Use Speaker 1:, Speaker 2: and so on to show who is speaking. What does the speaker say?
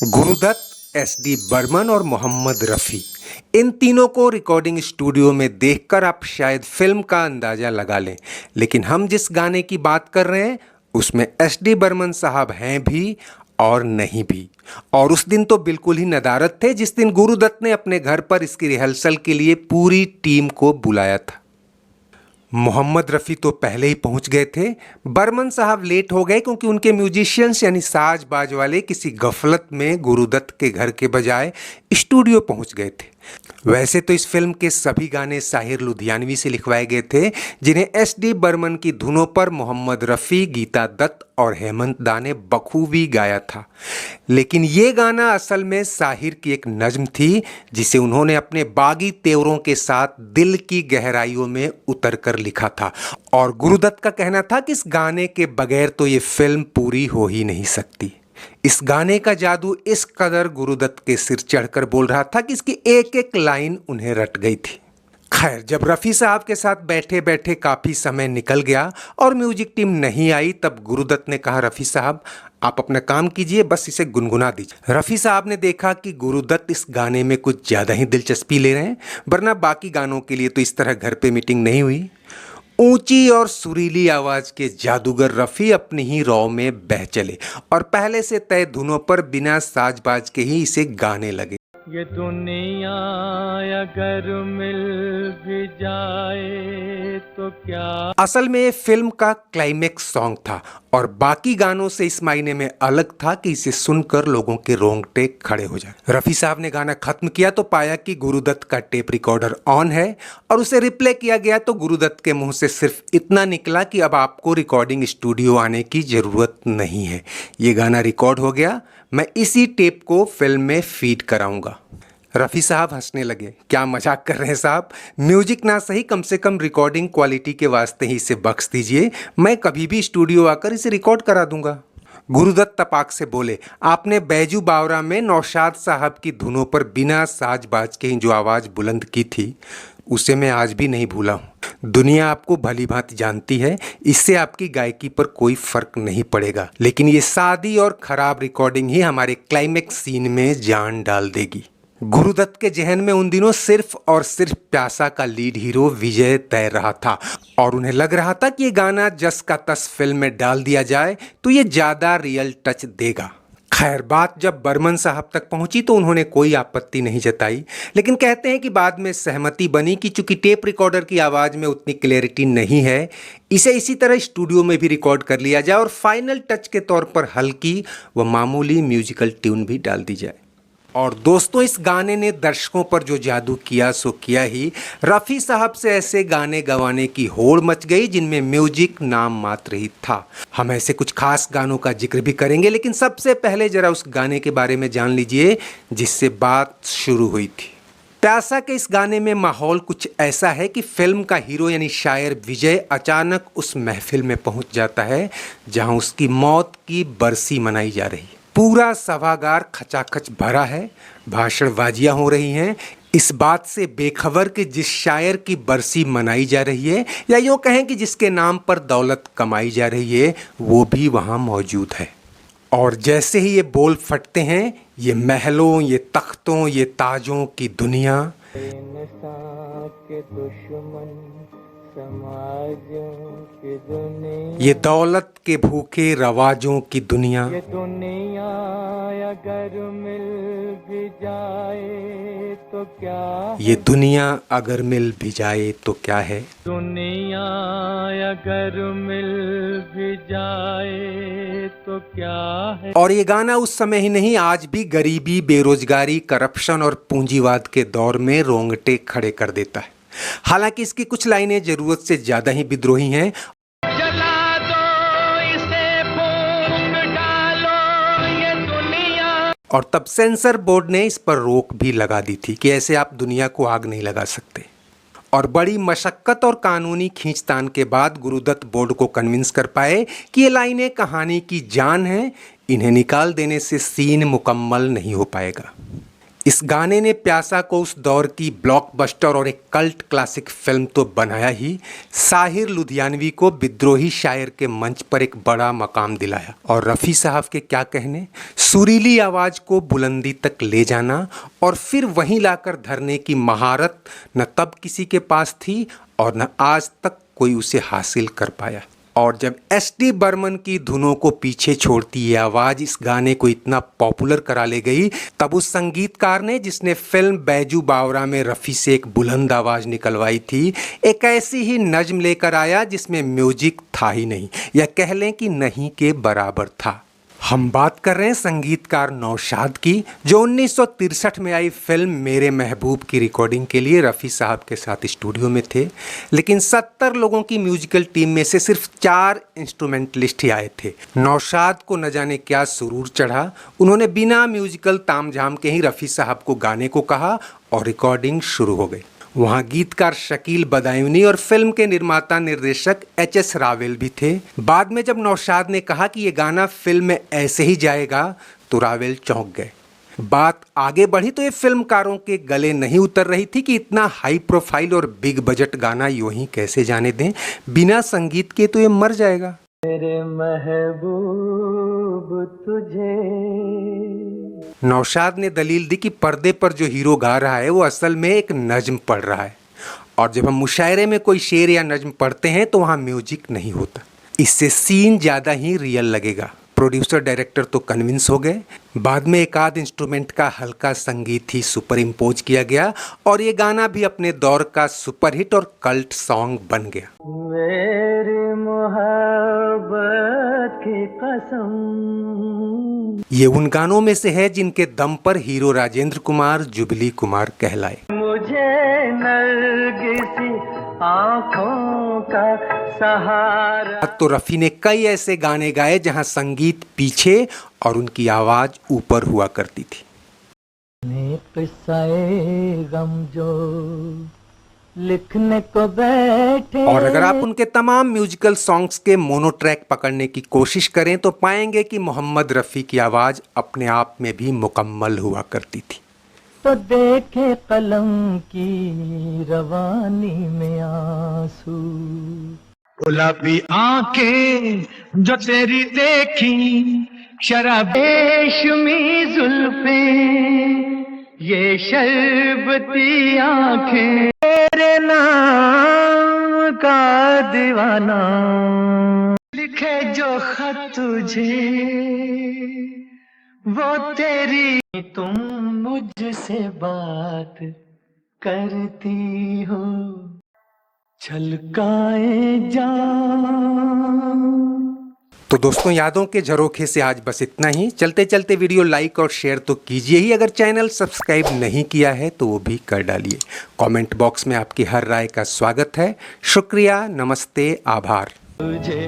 Speaker 1: Gurudatt, SD. Burman और मोहम्मद रफ़ी, इन तीनों को रिकॉर्डिंग स्टूडियो में देखकर आप शायद फिल्म का अंदाज़ा लगा लें। लेकिन हम जिस गाने की बात कर रहे हैं उसमें एस.डी. बर्मन साहब हैं भी और नहीं भी। और उस दिन तो बिल्कुल ही नदारद थे जिस दिन गुरुदत्त ने अपने घर पर इसकी रिहर्सल के लिए पूरी टीम को बुलाया था। मोहम्मद रफ़ी तो पहले ही पहुंच गए थे। बर्मन साहब लेट हो गए क्योंकि उनके म्यूजिशियंस यानी साज बाज वाले किसी गफलत में गुरुदत्त के घर के बजाय स्टूडियो पहुंच गए थे। वैसे तो इस फिल्म के सभी गाने साहिर लुधियानवी से लिखवाए गए थे, जिन्हें एस.डी. बर्मन की धुनों पर मोहम्मद रफ़ी, गीता दत्त और हेमंत दा ने बखूबी गाया था। लेकिन ये गाना असल में साहिर की एक नज़्म थी जिसे उन्होंने अपने बागी तेवरों के साथ दिल की गहराइयों में उतर कर लिखा था। और गुरुदत्त का कहना था कि इस गाने के बगैर तो ये फिल्म पूरी हो ही नहीं सकती। इस गाने का जादू इस कदर गुरुदत्त के सिर चढ़कर बोल रहा था कि इसकी एक एक लाइन उन्हें रट गई थी। खैर, जब रफ़ी साहब के साथ बैठे बैठे काफ़ी समय निकल गया और म्यूजिक टीम नहीं आई, तब गुरुदत्त ने कहा, रफ़ी साहब आप अपना काम कीजिए, बस इसे गुनगुना दीजिए। रफ़ी साहब ने देखा कि गुरुदत्त इस गाने में कुछ ज़्यादा ही दिलचस्पी ले रहे हैं, वरना बाकी गानों के लिए तो इस तरह घर पे मीटिंग नहीं हुई। ऊंची और सुरीली आवाज के जादूगर रफ़ी अपनी ही रौ में बह चले और पहले से तय धुनों पर बिना साजबाज के ही इसे गाने लगे।
Speaker 2: ये दुनिया अगर मिल भी जाए तो क्या।
Speaker 1: असल में ये फिल्म का क्लाइमेक्स सॉन्ग था और बाकी गानों से इस मायने में अलग था कि इसे सुनकर लोगों के रोंगटे खड़े हो जाए। रफ़ी साहब ने गाना खत्म किया तो पाया कि गुरुदत्त का टेप रिकॉर्डर ऑन है और उसे रिप्ले किया गया तो गुरुदत्त के मुंह से सिर्फ इतना निकला कि अब आपको रिकॉर्डिंग स्टूडियो आने की ज़रूरत नहीं है, ये गाना रिकॉर्ड हो गया, मैं इसी टेप को फिल्म में फीड कराऊंगा। रफ़ी साहब हंसने लगे, क्या मजाक कर रहे हैं साहब, म्यूजिक ना सही कम से कम रिकॉर्डिंग क्वालिटी के वास्ते ही इसे बख्श दीजिए, मैं कभी भी स्टूडियो आकर इसे रिकॉर्ड करा दूंगा। गुरुदत्त तपाक से बोले, आपने बैजू बावरा में नौशाद साहब की धुनों पर बिना साज बाज के ही जो आवाज़ बुलंद की थी उसे मैं आज भी नहीं भूला हूँ। दुनिया आपको भली भांति जानती है, इससे आपकी गायकी पर कोई फर्क नहीं पड़ेगा, लेकिन ये सादी और खराब रिकॉर्डिंग ही हमारे क्लाइमेक्स सीन में जान डाल देगी। गुरुदत्त के जहन में उन दिनों सिर्फ और सिर्फ प्यासा का लीड हीरो विजय तैर रहा था और उन्हें लग रहा था कि ये गाना जस का तस फिल्म में डाल दिया जाए तो ये ज़्यादा रियल टच देगा। खैर, बात जब बर्मन साहब तक पहुंची तो उन्होंने कोई आपत्ति नहीं जताई, लेकिन कहते हैं कि बाद में सहमति बनी कि चूंकि टेप रिकॉर्डर की आवाज़ में उतनी क्लैरिटी नहीं है, इसे इसी तरह स्टूडियो में भी रिकॉर्ड कर लिया जाए और फाइनल टच के तौर पर हल्की व मामूली म्यूजिकल ट्यून भी डाल दी जाए। और दोस्तों, इस गाने ने दर्शकों पर जो जादू किया सो किया ही। रफ़ी साहब से ऐसे गाने गवाने की होड़ मच गई जिनमें म्यूजिक नाम मात्र ही था। हम ऐसे कुछ खास गानों का जिक्र भी करेंगे, लेकिन सबसे पहले जरा उस गाने के बारे में जान लीजिए जिससे बात शुरू हुई थी। प्यासा के इस गाने में माहौल कुछ ऐसा है कि फिल्म का हीरो यानी शायर विजय अचानक उस महफिल में पहुंच जाता है जहां उसकी मौत की बरसी मनाई जा रही है। पूरा सभागार खचाखच भरा है, भाषणबाजियां हो रही हैं, इस बात से बेखबर कि जिस शायर की बरसी मनाई जा रही है या यूँ कहें कि जिसके नाम पर दौलत कमाई जा रही है वो भी वहाँ मौजूद है। और जैसे ही ये बोल फटते हैं, ये महलों, ये तख्तों, ये ताजों की दुनिया, ये दौलत के भूखे रवाजों की दुनिया,
Speaker 2: ये दुनिया अगर मिल भी जाए तो क्या,
Speaker 1: ये दुनिया अगर मिल भी जाए तो क्या है,
Speaker 2: दुनिया अगर मिल भी जाए तो क्या है।
Speaker 1: और ये गाना उस समय ही नहीं, आज भी गरीबी, बेरोजगारी, करप्शन और पूंजीवाद के दौर में रोंगटे खड़े कर देता है। हालांकि इसकी कुछ लाइनें जरूरत से ज्यादा ही विद्रोही हैं।
Speaker 2: जला दो इसे, फूंक डालो ये दुनिया।
Speaker 1: और तब सेंसर बोर्ड ने इस पर रोक भी लगा दी थी कि ऐसे आप दुनिया को आग नहीं लगा सकते। और बड़ी मशक्कत और कानूनी खींचतान के बाद गुरुदत्त बोर्ड को कन्विंस कर पाए कि ये लाइनें कहानी की जान हैं, इन्हें निकाल देने से सीन मुकम्मल नहीं हो पाएगा। इस गाने ने प्यासा को उस दौर की ब्लॉकबस्टर और एक कल्ट क्लासिक फिल्म तो बनाया ही, साहिर लुधियानवी को विद्रोही शायर के मंच पर एक बड़ा मकाम दिलाया। और रफ़ी साहब के क्या कहने, सुरीली आवाज़ को बुलंदी तक ले जाना और फिर वहीं लाकर धरने की महारत न तब किसी के पास थी और न आज तक कोई उसे हासिल कर पाया। और जब एस.डी. बर्मन की धुनों को पीछे छोड़ती ये आवाज़ इस गाने को इतना पॉपुलर करा ले गई, तब उस संगीतकार ने जिसने फिल्म बैजू बावरा में रफ़ी से एक बुलंद आवाज़ निकलवाई थी, एक ऐसी ही नज्म लेकर आया जिसमें म्यूजिक था ही नहीं, या कह लें कि नहीं के बराबर था। हम बात कर रहे हैं संगीतकार नौशाद की, जो 1963 में आई फिल्म मेरे महबूब की रिकॉर्डिंग के लिए रफ़ी साहब के साथ स्टूडियो में थे। लेकिन 70 लोगों की म्यूजिकल टीम में से सिर्फ 4 इंस्ट्रूमेंटलिस्ट ही आए थे। नौशाद को न जाने क्या सुरूर चढ़ा, उन्होंने बिना म्यूजिकल तामझाम के ही रफ़ी साहब को गाने को कहा और रिकॉर्डिंग शुरू हो गई। वहाँ गीतकार शकील बदायूनी और फिल्म के निर्माता निर्देशक एच.एस. रावेल भी थे। बाद में जब नौशाद ने कहा कि ये गाना फिल्म में ऐसे ही जाएगा तो रावेल चौंक गए। बात आगे बढ़ी तो ये फिल्मकारों के गले नहीं उतर रही थी कि इतना हाई प्रोफाइल और बिग बजट गाना यूं ही कैसे जाने दें, बिना संगीत के तो ये मर जाएगा।
Speaker 2: मेरे महबूब तुझे।
Speaker 1: नौशाद ने दलील दी कि पर्दे पर जो हीरो गा रहा है वो असल में एक नज्म पढ़ रहा है, और जब हम मुशायरे में कोई शेर या नज्म पढ़ते हैं तो वहाँ म्यूजिक नहीं होता, इससे सीन ज़्यादा ही रियल लगेगा। प्रोड्यूसर डायरेक्टर तो कन्विंस हो गए। बाद में एक आध इंस्ट्रूमेंट का हल्का संगीत ही सुपर इम्पोज किया गया और ये गाना भी अपने दौर का सुपरहिट और कल्ट सॉन्ग बन गया।
Speaker 2: मेरी मोहब्बत की कसम।
Speaker 1: ये उन गानों में से है जिनके दम पर हीरो राजेंद्र कुमार जुबली कुमार कहलाए।
Speaker 2: मुझे नरगिसी आँखों का सहारा।
Speaker 1: तो रफ़ी ने कई ऐसे गाने गाए जहां संगीत पीछे और उनकी आवाज ऊपर हुआ करती थी।
Speaker 2: किस्साए गम जो लिखने को बैठे।
Speaker 1: और अगर आप उनके तमाम म्यूजिकल सॉन्ग्स के मोनो ट्रैक पकड़ने की कोशिश करें तो पाएंगे कि मोहम्मद रफ़ी की आवाज अपने आप में भी मुकम्मल हुआ करती थी।
Speaker 2: तो देखे कलम की रवानी में आंसू, गुलाबी आंखें जो तेरी देखी, शराब रेशमी जुल्फे, ये शरबती आंखें, तेरे नाम का दीवाना, लिखे जो खत तुझे वो तेरी, तुम मुझसे बात करती हो, छलकाए जा।
Speaker 1: तो दोस्तों, यादों के झरोखे से आज बस इतना ही। चलते चलते वीडियो लाइक और शेयर तो कीजिए ही, अगर चैनल सब्सक्राइब नहीं किया है तो वो भी कर डालिए। कमेंट बॉक्स में आपकी हर राय का स्वागत है। शुक्रिया, नमस्ते, आभार।
Speaker 2: तुझे